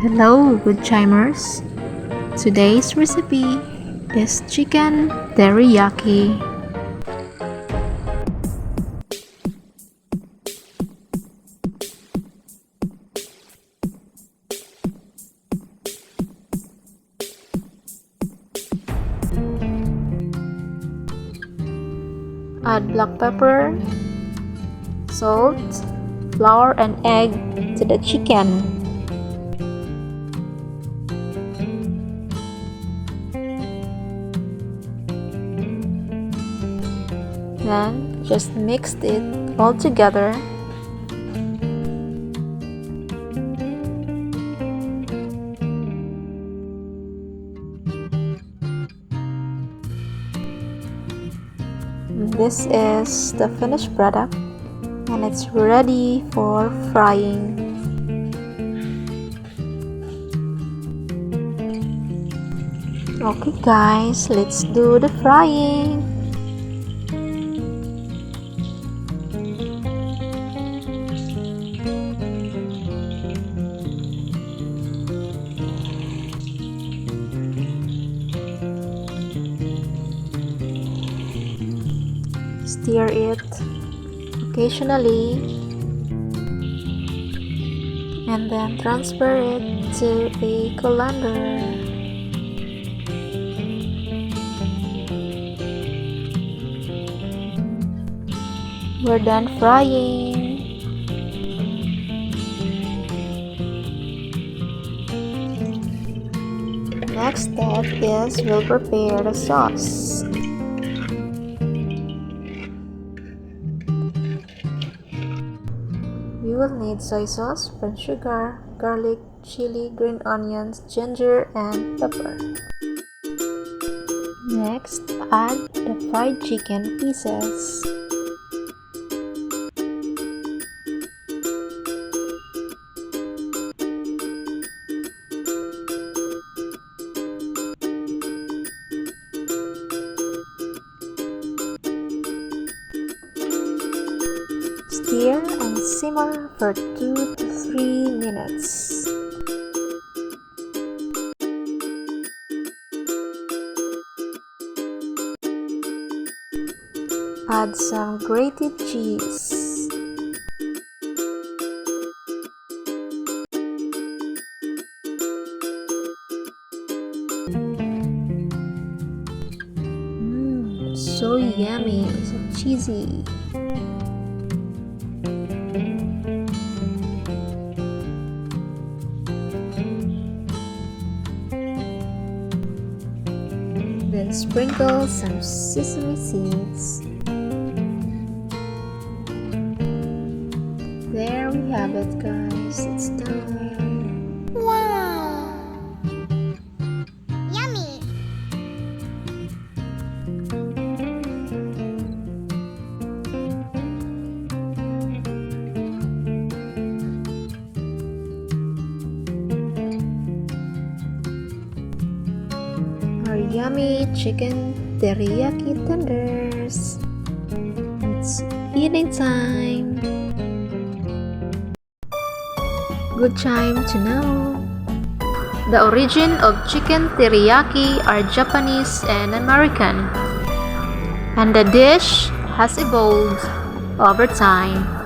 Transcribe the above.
Hello, good chimers. Today's recipe is chicken teriyaki. Add black pepper, salt, flour and egg to the chicken. Then just mix it all together. This is the finished product and it's ready for frying. Okay guys, let's do the frying. Stir it occasionally and then transfer it to a colander. We're done frying. Next step is we'll prepare the sauce. You will need soy sauce, brown sugar, garlic, chili, green onions, ginger, and pepper. Next, add the fried chicken pieces. Stir and simmer for 2 to 3 minutes. Add some grated cheese. So yummy, so cheesy. Then sprinkle some sesame seeds. There we have it guys, it's done. Wow! Yummy! Our yummy chicken teriyaki tenders. It's eating time. Good time to know. The origin of chicken teriyaki are Japanese and American, and the dish has evolved over time.